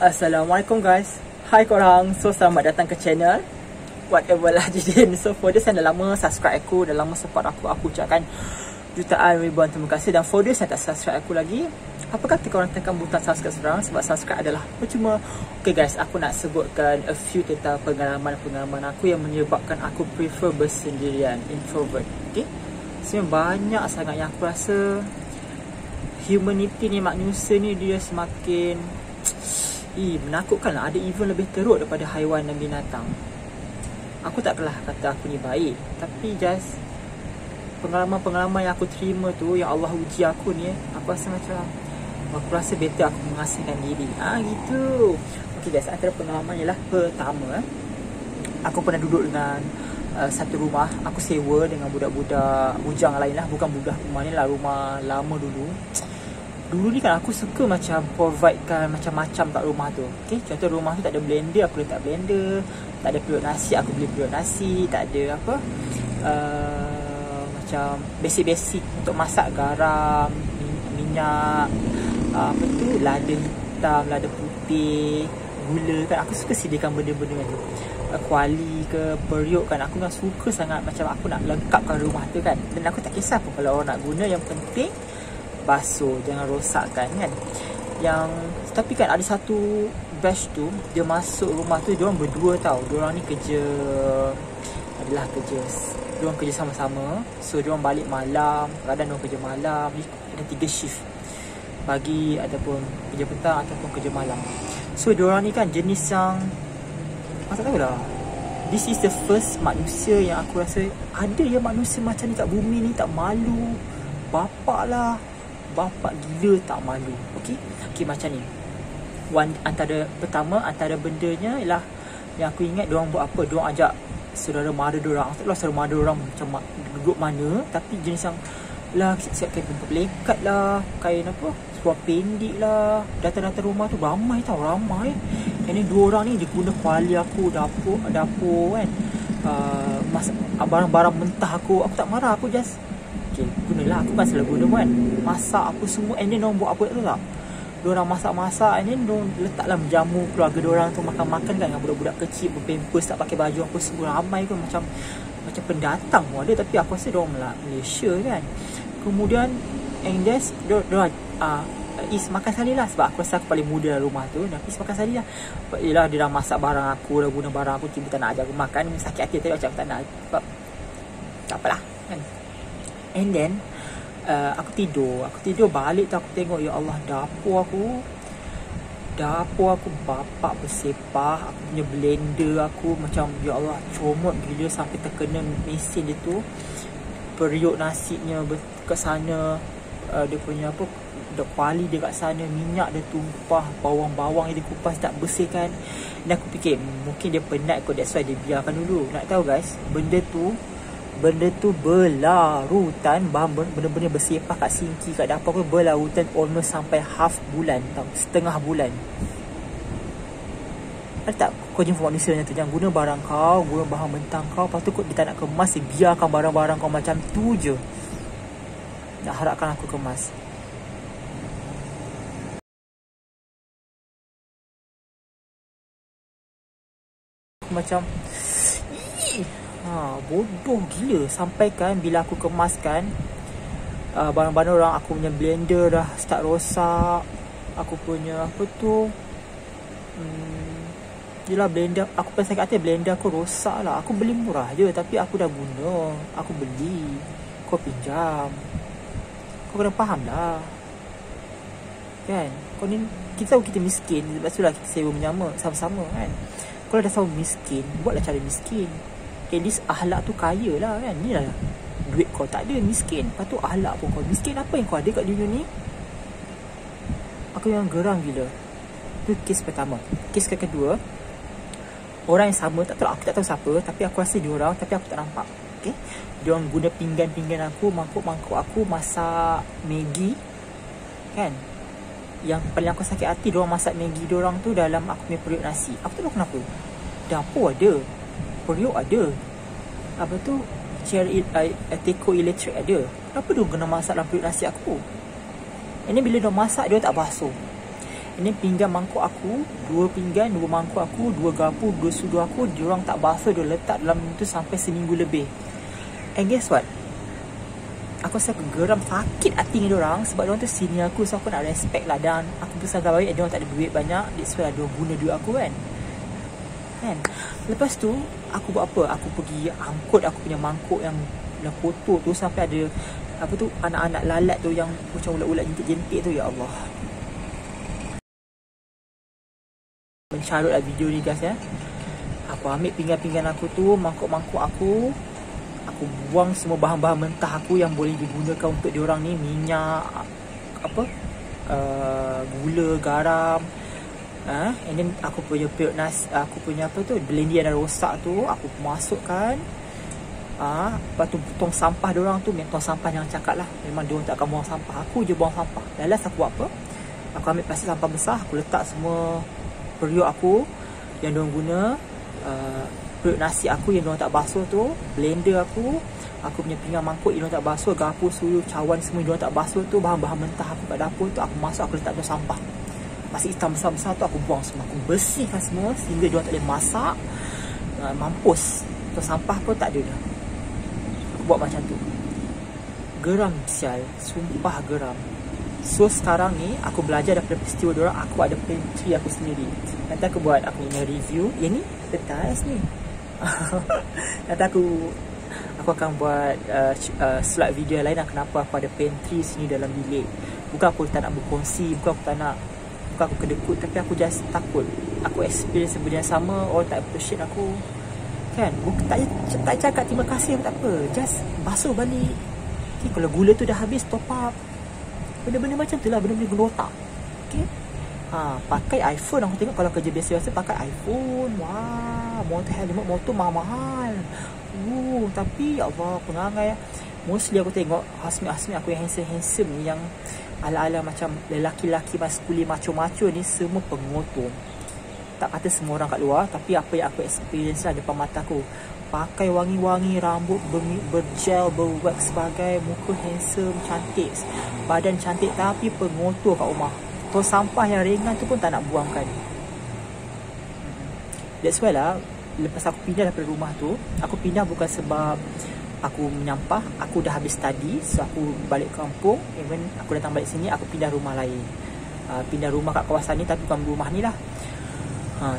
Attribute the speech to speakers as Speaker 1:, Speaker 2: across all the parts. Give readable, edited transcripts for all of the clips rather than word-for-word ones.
Speaker 1: Assalamualaikum guys. Hai korang. So selamat datang ke channel whatever lah Jidin. So for this yang dah lama subscribe aku, dah lama support aku ucapkan jutaan ribuan terima kasih. Dan for this yang tak subscribe aku lagi, apa kata korang tekan butang subscribe sekarang, sebab subscribe adalah percuma. Okay guys, aku nak sebutkan a few tentang pengalaman aku yang menyebabkan aku prefer bersendirian, introvert. Okay, sebenarnya banyak sangat yang aku rasa humanity ni, manusia ni dia semakin menakutkan lah. Ada even lebih teruk daripada haiwan dan binatang. Aku takkanlah kata aku ni baik, tapi just pengalaman-pengalaman yang aku terima tu, yang Allah uji aku ni, aku rasa macam aku rasa better aku mengasingkan diri. Gitu. Okay guys, antara pengalaman ialah pertama, aku pernah duduk dengan satu rumah. Aku sewa dengan budak-budak bujang lain lah. Bukan budak rumah ni lah, rumah lama dulu. Dulu ni kan aku suka macam providekan macam-macam kat rumah tu. Okay, contoh rumah tu tak ada blender, aku letak blender. Tak ada periuk nasi, aku beli periuk nasi. Tak ada apa, macam basic-basic untuk masak, garam, minyak, apa tu, lada hitam, lada putih, gula kan. Aku suka sediakan benda-benda tu. Kuali ke, periuk kan. Aku kan suka sangat, macam aku nak lengkapkan rumah tu kan. Dan aku tak kisah pun kalau orang nak guna, yang penting basuh, jangan rosakkan kan. Tapi kan ada satu batch tu, dia masuk rumah tu, diorang berdua tau. Diorang ni kerja sama-sama. So diorang balik malam, kadang diorang kerja malam. Ada 3 shift, pagi ataupun kerja petang ataupun kerja malam. So diorang ni kan jenis yang tak tahu lah, this is the first manusia yang aku rasa ada yang manusia macam ni kat bumi ni, tak malu. Bapak gila tak malu. Okay, macam ni. Antara bendanya ialah yang aku ingat, diorang buat apa, diorang ajak saudara mara diorang. Tak tahu saudara mara diorang macam grup mana, tapi jenis yang lah, siap kain pelekat lah, kain apa, seluar pendek lah. Datang-datang rumah tu ramai. Yang ni 2 orang ni dia guna kuali aku, dapur kan, barang-barang mentah aku tak marah. Aku just gunalah, aku kan selalu guna kan, masak apa semua. And then diorang buat apa tu tak, diorang masak-masak, and then diorang letaklah menjamu keluarga diorang tu makan-makan kan, dengan budak-budak kecil berpampers, tak pakai baju apa semua. Ramai kan, macam pendatang pun ada. Tapi aku rasa diorang Malaysia kan. Kemudian and then diorang Is makan sekali lah, sebab aku rasa aku paling muda dalam rumah tu. Dan Is makan sekali lah. Yelah, dia dah masak barang aku, dah guna barang aku, tiba tak nak ajak aku makan. Sakit hati tadi macam tak nak, sebab tak apalah kan. And then aku tidur balik tu, aku tengok, ya Allah, dapur aku bapak bersepah. Aku punya blender aku macam, ya Allah, comot gila sampai terkena mesin dia tu. Periuk nasinya kat sana, dia punya apa, kuali dia kat sana, minyak dia tumpah, bawang-bawang yang dia kupas tak bersihkan. Dan aku fikir mungkin dia penat kot, that's why dia biarkan dulu. Nak tahu guys, benda tu berlarutan, benda-benda bersepah kat sinki, kat dapur aku berlarutan almost sampai half bulan tau, setengah bulan. Ada tak kau jumpa manusia macam tu? Jangan guna barang kau, guna bahan mentah kau, lepas tu dia tak nak kemas, dia biarkan barang-barang kau macam tu je. Nak harapkan aku kemas. Macam bodoh gila. Sampai kan bila aku kemaskan barang-barang orang, aku punya blender dah start rosak. Aku punya apa tu, yelah, blender aku pasal kat atas, blender aku rosak lah. Aku beli murah je, tapi aku dah guna. Aku beli, kau pinjam, kau kena faham lah kan. Kau ni, kita tahu kita miskin, sebab itulah kita sewa menyama sama-sama kan. Kalau dah tahu miskin, buatlah cara miskin. At least ahlak tu kaya lah kan. Ni lah, duit kau tak ada, miskin. Lepas tu ahlak pun kau miskin. Apa yang kau ada kat dunia ni? Aku yang gerang gila. Itu kes pertama. Kes kedua, orang yang sama, aku tak tahu siapa, tapi aku rasa dia orang, tapi aku tak nampak. Okay, dia orang guna pinggan aku, mangkuk-mangkuk aku masak Maggi kan. Yang paling aku sakit hati, diorang masak Maggi diorang tu dalam aku punya periuk nasi. Aku tak tahu kenapa. Dapur ada, periuk ada, apa tu, teko elektrik ada. Kenapa diorang kena masak dalam periuk nasi aku? Ini bila diorang masak, diorang tak basuh. Ini pinggan mangkuk aku, 2 pinggan, 2 mangkuk aku, 2 garpu, 2 sudu aku, diorang tak basuh, dia letak dalam tu sampai seminggu lebih. And guess what? Aku rasa geram sakit hati dengan diorang sebab diorang tu senior aku, so aku nak respect lah. Dan aku bersadar baik diorang tak ada duit banyak, that's why diorang guna duit aku kan. Lepas tu aku buat apa? Aku pergi angkut aku punya mangkuk yang kotor tu sampai ada apa tu, anak-anak lalat tu yang macam ulat-ulat jentik-jentik tu. Ya Allah, mencarut lah video ni guys ya. Aku ambil pinggan-pinggan aku tu, mangkuk-mangkuk aku buang semua bahan-bahan mentah aku yang boleh digunakan untuk diorang ni. Minyak, apa, gula, garam, and then aku punya periuk nasi, aku punya apa tu, blender yang dah rosak tu aku masukkan. Lepas tu tong sampah diorang tu, tong sampah jangan cakap lah, memang diorang tak akan buang sampah, aku je buang sampah. Last aku buat apa? Aku ambil plastik sampah besar, aku letak semua periuk aku yang diorang guna, periuk nasi aku yang diorang tak basuh tu, blender aku punya pinggan mangkuk yang diorang tak basuh, garpu, sudu, cawan semua yang diorang tak basuh tu, bahan-bahan mentah aku kat dapur tu, aku masuk, aku letak dalam sampah. Plastik hitam besar-besar tu aku buang semua, aku bersihkan semua sehingga diorang tak boleh masak. Mampus, tu sampah pun tak ada dah. Aku buat macam tu. Geram sial, sumpah geram. So sekarang ni aku belajar daripada peristiwa diorang, aku ada pantry aku sendiri. Nanti aku buat aku punya review. Yang ni petas ni. Nanti aku akan buat slide video lain kenapa aku ada pantry sini dalam bilik. Bukan aku tak nak berkongsi, bukan aku kedekut, tapi aku just takut aku experience benda yang sama, orang tak appreciate aku kan. Tak cakap terima kasih tak apa, just basuh balik. Okay, kalau gula tu dah habis, top up. Benda-benda macam tu lah, benda-benda guna otak. Okay, pakai iPhone. Aku tengok kalau kerja biasa-biasa pakai iPhone. Wah, motor mahal-mahal. Tapi ya Allah, pengangai. Mostly aku tengok housemate aku yang handsome ni, yang ala-ala macam lelaki-lelaki maskulin macho-macho ni, semua pengotor. Tak kata semua orang kat luar, tapi apa yang aku experience lah depan mata aku. Pakai wangi-wangi, rambut bergel, berwax sebagai, muka handsome, cantik, badan cantik, tapi pengotor kat rumah. Tong sampah yang ringan tu pun tak nak buangkan. That's why lah, lepas aku pindah daripada rumah tu, aku pindah bukan sebab aku menyampah, aku dah habis study, so aku balik kampung. Even aku datang balik sini, aku pindah rumah lain. Pindah rumah kat kawasan ni, tapi bukan rumah ni lah.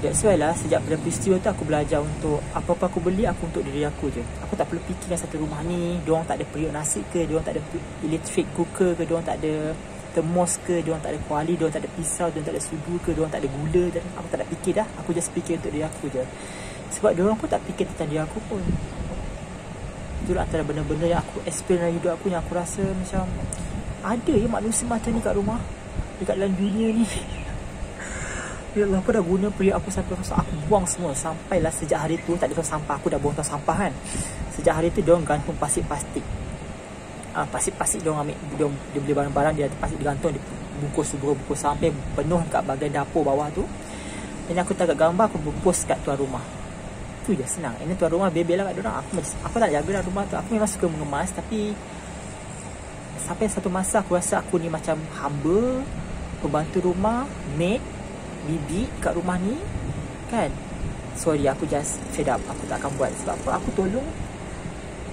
Speaker 1: That's why lah, sejak pada peristiwa tu aku belajar untuk apa-apa aku beli, aku untuk diri aku je. Aku tak perlu fikirkan satu rumah ni, diorang tak ada periuk nasi ke, diorang tak ada electric cooker ke, diorang tak ada termos ke, diorang tak ada kuali, diorang tak ada pisau, diorang tak ada sudu ke, diorang tak ada gula. Aku tak nak fikir dah, aku just fikir untuk diri aku je. Sebab diorang pun tak fikir tentang diri aku pun. Itulah antara benda-benda yang aku experience dalam hidup aku, yang aku rasa macam ada ya manusia macam ni kat rumah, dekat dalam dunia ni. Ya Allah, aku dah guna periuk aku sampai rosak, aku buang semua. Sampailah sejak hari tu tak ada tong sampah, aku dah buang tong sampah kan. Sejak hari tu diorang gantung pasir plastik. Pasir-pasir diorang ambil, dia beli barang-barang, dia ada pasir digantung, dia bungkus sampai penuh kat bahagian dapur bawah tu. Dan aku tagak gambar, aku post kat tuan rumah. Tu je, senang. Ini tuan rumah bebel lah kat diorang. Aku tak jaga lah rumah tu. Aku memang suka mengemas, tapi sampai satu masa aku rasa aku ni macam hamba, pembantu rumah, maid, bibi kat rumah ni kan. Sorry, aku just fed up. Aku tak akan buat. Sebab apa? Aku tolong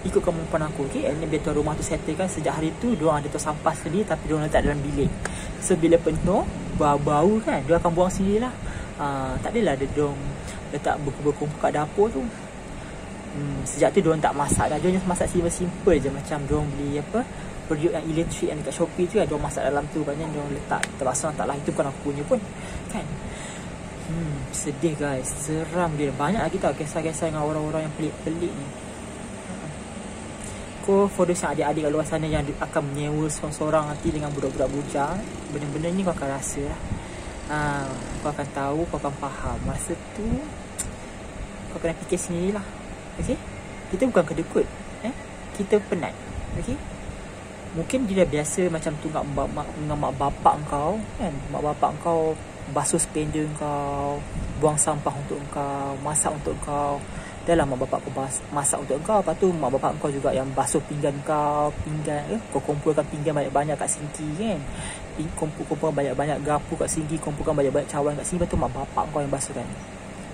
Speaker 1: ikut kemampuan aku. Okay, and biar tuan rumah tu settle kan. Sejak hari tu diorang ada tu sampah sendiri, tapi diorang letak dalam bilik. So bila penuh, bau-bau kan, diorang akan buang sendiri lah. Tak adalah diorang letak berkumpul kat dapur tu. Sejak tu diorang tak masak dah. Diorang just masak simple je. Macam diorang beli apa, periuk yang elektrik yang dekat Shopee tu kan, diorang masak dalam tu. Banyak diorang letak terbasuh, tak lah. Itu bukan aku punya pun kan. Sedih guys, seram dia. Banyak lagi tau kisah-kisah dengan orang-orang yang pelik-pelik ni. Kau for those yang adik-adik kat luar sana yang akan menyewa seorang-seorang nanti dengan budak-budak bujang, benda-benda ni kau akan rasa lah. Kau akan tahu, kau akan faham. Masa tu kau kena fikir sendirilah. Okay, kita bukan kedekut, kita penat. Okay, mungkin dia dah biasa macam tu dengan mak bapak kau kan. Mak bapak kau basuh sepeda kau, buang sampah untuk kau, masak untuk kau. Dah lah mak bapak kau masak untuk kau. Lepas tu mak bapak kau juga yang basuh pinggan kau. Kau kumpulkan pinggan banyak-banyak kat sinki kan. kumpulkan banyak-banyak gapu kat sini, kumpulkan banyak-banyak cawan kat sini, lepas tu mak bapak kau yang basuhkan.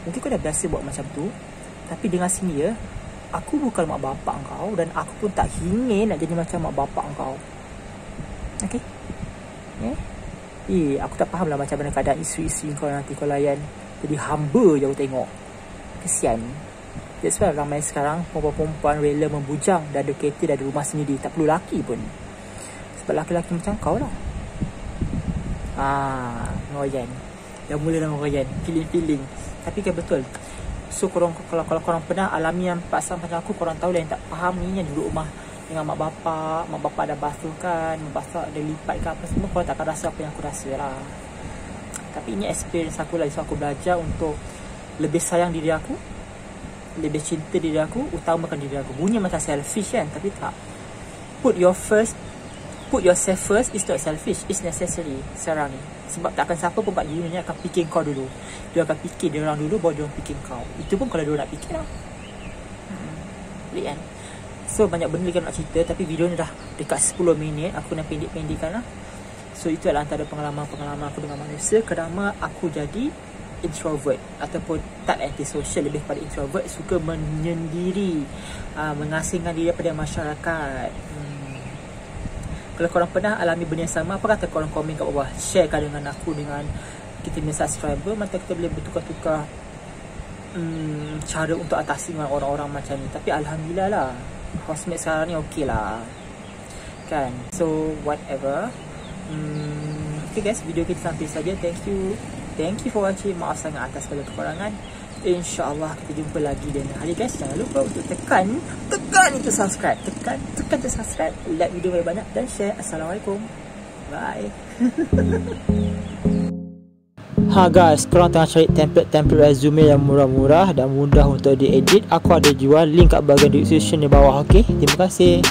Speaker 1: Mungkin kau dah biasa buat macam tu, tapi dengan sini ya, aku bukan mak bapak kau dan aku pun tak ingin nak jadi macam mak bapak kau. Okay? Aku tak faham lah macam mana keadaan isteri-isteri kau nanti kau layan. Jadi hamba je aku tengok. Kesian. That's why ramai sekarang perempuan-perempuan rela membujang, dah ada kereta, dah ada rumah sendiri, tak perlu laki pun. Sebab laki-laki macam kau lah. Ngoyan. Dah mula dah ngoyan. Feeling. Tapi kan betul. So kalau korang pernah alami yang pasal macam aku, korang tahu lah yang tak faham ni, yang duduk rumah dengan mak bapak dah basuhkan, mak bapak dah lipat ke apa semua, korang takkan rasa apa yang aku rasa lah. Tapi ini experience aku lah. So aku belajar untuk lebih sayang diri aku, lebih cinta diri aku, utamakan diri aku. Bunyi macam selfish kan, tapi tak. Put yourself first is not selfish, it's necessary sekarang ni. Sebab takkan siapa pun kat dunia ni akan fikir kau dulu. Dia akan fikir dia orang dulu, baru dia orang fikir kau. Itu pun kalau dia orang nak fikir lah. Pelik kan? So banyak benda lagi nak cerita, tapi video ni dah dekat 10 minit. Aku nak pendek-pendekkan lah. So itu adalah antara pengalaman aku dengan manusia. Kerana aku jadi introvert ataupun tak antisocial, lebih pada introvert, suka menyendiri, mengasingkan diri daripada masyarakat. Kalau korang pernah alami benda yang sama, apa kata korang komen kat bawah, sharekan dengan aku, dengan kita punya subscriber, maka kita boleh bertukar-tukar cara untuk atasi dengan orang-orang macam ni. Tapi alhamdulillah lah, housemate sekarang ni okey lah kan. So whatever. Okay guys, video kita sampai saja. Thank you for watching. Maaf sangat atas segala kekurangan. InsyaAllah kita jumpa lagi di lain hari guys. Jangan lupa untuk tekan itu subscribe. Tekan untuk subscribe, like video banyak-banyak dan share. Assalamualaikum. Bye. Guys, korang tengah cari template resume yang murah-murah dan mudah untuk diedit. Aku ada jual, link kat bahagian description di bawah. Okay, terima kasih.